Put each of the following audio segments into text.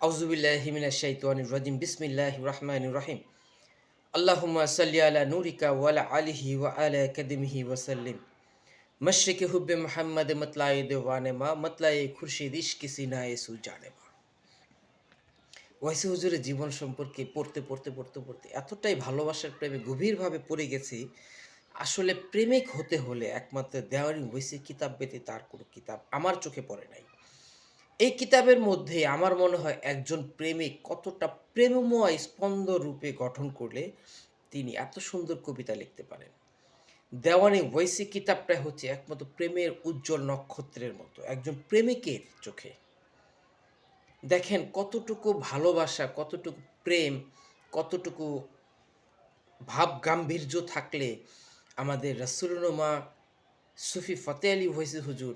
আউযুবিল্লাহি মিনাশ শাইতানির রাজিম বিসমিল্লাহির রহমানির রহিম আল্লাহুম্মা সাল্লি আলা নূরিকা ওয়া আলা আলিহি ওয়া আলা কাদিমিহি ওয়া সাল্লিম মশরিকি হুব্বে মুহাম্মদ মতলাই দেওয়ানে মা মতলাই খুরশিদ ইশকি সিনায়ে সুজানে মা। ওয়াইসি হুজুরের জীবন সম্পর্কে পড়তে এতটাই ভালোবাসার প্রেমে গভীরভাবে পড়ে গেছি। আসলে প্রেমিক হতে হলে একমাত্র দেওয়ানি ওয়াইসি কিতাব ব্যতীত আর কোনো কিতাব আমার চোখে পড়ে নাই। এই কিতাবের মধ্যে আমার মনে হয় একজন প্রেমিক কতটা প্রেমময় স্পন্দ রূপে গঠন করলে তিনি এত সুন্দর কবিতা লিখতে পারেন। দেওয়ানি ওয়াইসি কিতাবটা হচ্ছে একমাত্র প্রেমের উজ্জ্বল নক্ষত্রের মতো একজন প্রেমিকের চোখে। দেখেন কতটুকু ভালোবাসা, কতটুকু প্রেম, কতটুকু ভাব গাম্ভীর্য থাকলে আমাদের রাসূলুল্লাহ সুফি ফতে আলী ওয়াইসি হুজুর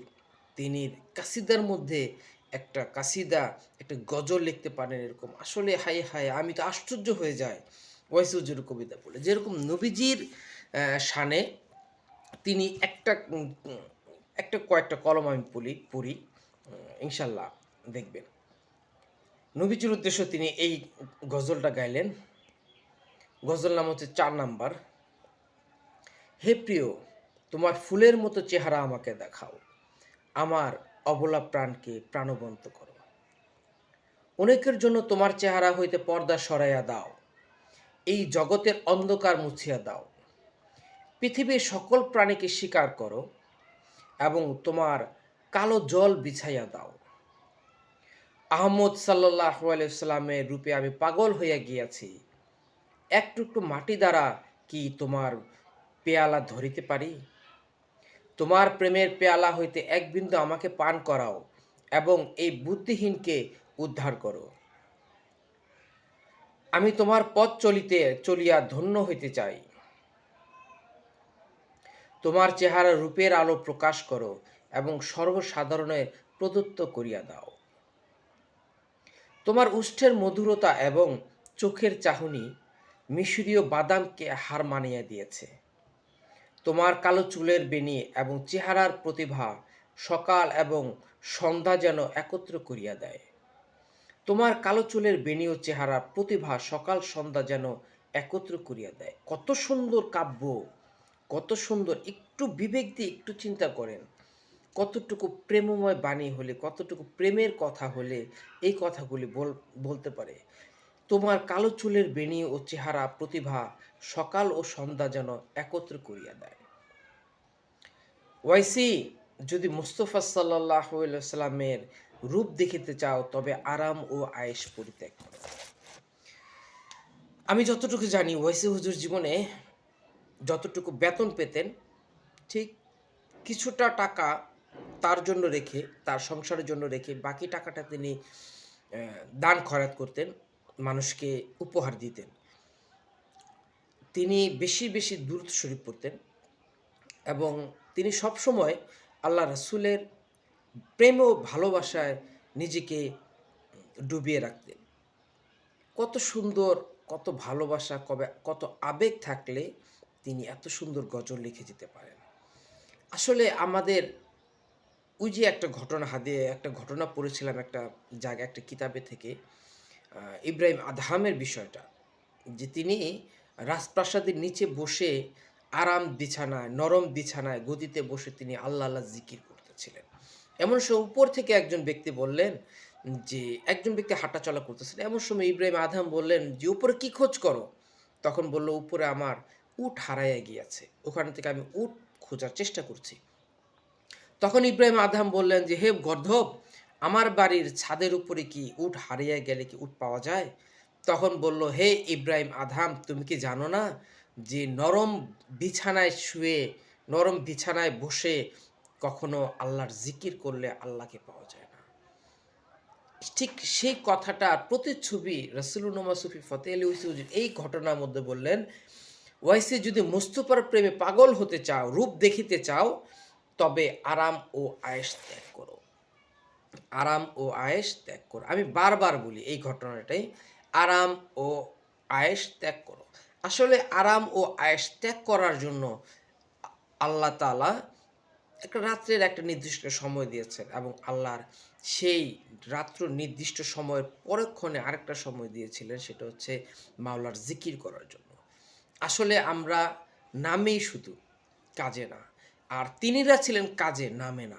তিনি কাসিদার মধ্যে একটা কাসিদা, একটা গজল লিখতে পারেন এরকম। আসলে হায়, হায় আমি তো আশ্চর্য হয়ে যাই ওয়াইসি হুজুরের কবিতা পড়লে। যেরকম নবীজির শানে তিনি একটা কয়েকটা কলম আমি পড়ি ইনশাল্লাহ দেখবেন। নবীজির উদ্দেশ্য তিনি এই গজলটা গাইলেন। গজল নাম হচ্ছে ৪ নাম্বার। হে প্রিয়, তোমার ফুলের মতো চেহারা আমাকে দেখাও, আমার অবলা প্রাণকে প্রাণবন্ত করো। অনেকের জন্য তোমার চেহারা হইতে পর্দা সরাইয়া দাও, এই জগতের অন্ধকার মুছিয়া দাও। পৃথিবীর সকল প্রাণীকে স্বীকার করো এবং তোমার কালো জল বিছাইয়া দাও। আহমদ সাল্লাল্লাহু আলাইহি সাল্লামের রূপে আমি পাগল হইয়া গিয়াছি। এক টুকরো মাটি দ্বারা কি তোমার পেয়ালা ধরিতে পারি? তোমার প্রেমের পেয়ালা হইতে এক বিন্দু আমাকে পান করাও এবং এই বুদ্ধিহীনকে উদ্ধার করো। আমি তোমার পথ চলিয়া ধন্য হইতে চাই। তোমার চেহারা রূপের আলো প্রকাশ করো এবং সর্বসাধারণে প্রদত্ত করিয়া দাও। তোমার ওষ্ঠের মধুরতা এবং চোখের চাহনি মিশরীয় বাদামকে হার মানিয়া দিয়েছে। তোমার কালো চুলের বেণী এবং চেহারার প্রতিভা সকাল এবং সন্ধ্যা যেন একত্র করিয়া দেয়। তোমার কালো চুলের বেণী ও চেহারার প্রতিভা সকাল সন্ধ্যা যেন একত্র করিয়া দেয়। কত সুন্দর কাব্য, কত সুন্দর! একটু বিবেক দিয়ে একটু চিন্তা করেন, কতটুকু প্রেমময় বাণী হলে, কতটুকু প্রেমের কথা হলে এই কথাগুলি বলতে পারে। তোমার কালো চুলের বেণী ও চেহারা প্রতিভা সকাল ও সন্ধ্যা যেন একত্র করিয়া দেয়। ওয়াইসি, যদি মুস্তফা সাল্লাল্লাহু আলাইহি সাল্লামের রূপ দেখিতে চাও তবে আরাম ও আয়েশ পরিত্যাগ করো। আমি যতটুকু জানি ওয়াইসি হুজুর জীবনে যতটুকু বেতন পেতেন ঠিক কিছুটা টাকা তার জন্য রেখে, তার সংসারের জন্য রেখে বাকি টাকাটা তিনি দান খয়রাত করতেন, মানুষকে উপহার দিতেন। তিনি বেশি দুরূদ শরীফ পড়তেন এবং তিনি সবসময় আল্লাহ রাসূলের প্রেম ও ভালোবাসায় নিজেকে ডুবিয়ে রাখতেন। কত সুন্দর, কত ভালোবাসা, কত আবেগ থাকলে তিনি এত সুন্দর গজল লিখে যেতে পারেন। আসলে আমাদের ওই যে একটা ঘটনা পড়েছিলাম একটা জায়গায়, একটা কিতাবে থেকে, ইব্রাহিম আদহামের বিষয়টা, যে তিনি রাজপ্রাসাদের নিচে বসে আরাম বিছানায়, নরম বিছানায় গদিতে বসে তিনি আল্লাহ আল্লাহ জিকির করতেছিলেন। এমন সময় উপর থেকে একজন ব্যক্তি বললেন যে, একজন ব্যক্তি হাঁটাচলা করতেছিলেন। এমন সময় ইব্রাহিম আদহাম বললেন যে, উপরে কি খোঁজ করো? তখন বলল, উপরে আমার উট হারাইয়া গিয়াছে, ওখান থেকে আমি উট খোঁজার চেষ্টা করছি। তখন ইব্রাহিম আদহাম বললেন যে, হে গর্ধব, আমার বাড়ির ছাদের উপরে কি উট হারিয়ে গেলে কি উট পাওয়া যায়? তখন বলল, হে ইব্রাহিম আদহাম, তুমি কি জানো না যে নরম বিছানায় শুয়ে, নরম বিছানায় বসে কখনো আল্লাহর জিকির করলে আল্লাহকে পাওয়া যায় না। ঠিক সেই কথাটার প্রতিচ্ছবি রাসূলুল্লাহ সুফি ফতে আলী ওয়াইসি হুজুর এই ঘটনার মধ্যে বললেন, ওয়াইসি, যদি মুস্তফার প্রেমে পাগল হতে চাও, রূপ দেখিতে চাও, তবে আরাম ও আয়েশ ত্যাগ করো। আরাম ও আয়েশ ত্যাগ করো। আমি বারবার বলি এই ঘটনাটাই, আরাম ও আয়েশ ত্যাগ করো। আসলে আরাম ও আয়েশ ত্যাগ করার জন্য আল্লাহ তাআলা একটা রাত্রের একটা নির্দিষ্ট সময় দিয়েছেন এবং আল্লাহর সেই রাত্র নির্দিষ্ট সময়ের পরক্ষণে আরেকটা সময় দিয়েছিলেন, সেটা হচ্ছে মাওলার জিকির করার জন্য। আসলে আমরা নামেই শুধু, কাজে না। আর তিনিরা ছিলেন কাজে, নামে না।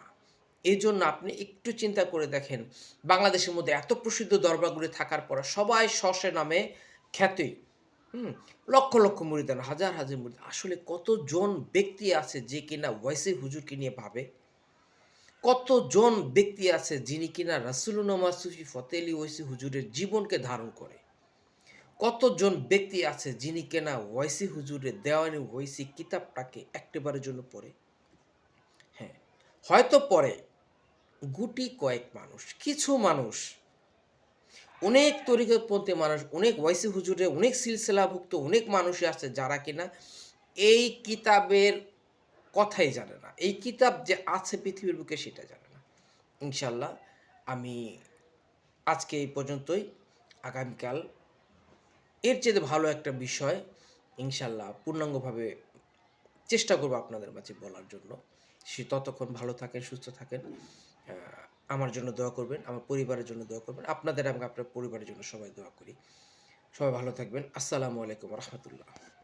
এজন্য আপনি একটু চিন্তা করে দেখেন, বাংলাদেশের মধ্যে এত প্রসিদ্ধ দরবারগুলি থাকার পরে সবাই শসে নামে খ্যাতই। হুম? লক্ষ, লক্ষ মুরিদান, হাজার, হাজার মুরিদ। আসলে কতজন ব্যক্তি আছে যে কিনা ওয়াইসি হুজুরকে নিয়ে ভাবে? কতজন ব্যক্তি আছে যিনি কিনা রাসূলুন্নাহ সুফি ফতেহ আলী ওয়াইসি হুজুরের জীবনকে ধারণ করে? কতজন ব্যক্তি আছে যিনি কিনা ওয়াইসি হুজুরের দেওয়ানি ওয়াইসি কিতাবটাকে একটিবারের জন্য পড়ে? হ্যাঁ, হয়তো পড়ে গুটি কয়েক মানুষ, কিছু মানুষ, অনেক তরিকতপন্থী মানুষ, অনেক ওয়াইসি হুজুরের অনেক সিলসিলাভুক্ত অনেক মানুষই আছে যারা কিনা এই কিতাবের কথাই জানে না। এই কিতাব যে আছে পৃথিবীর বুকে সেটা জানে না। ইনশাআল্লাহ আমি আজকে এই পর্যন্তই। আগামীকাল এর চেয়ে ভালো একটা বিষয় ইনশাআল্লাহ পূর্ণাঙ্গভাবে চেষ্টা করব আপনাদের মাঝে বলার জন্য। ততক্ষণ ভালো থাকেন, সুস্থ থাকেন। আ আমার জন্য দোয়া করবেন, আমার পরিবারের জন্য দোয়া করবেন। আপনাদের এবং আপনার পরিবারের জন্য সবাই দোয়া করি। সবাই ভালো থাকবেন। আসসালামু আলাইকুম ওয়া রাহমাতুল্লাহ।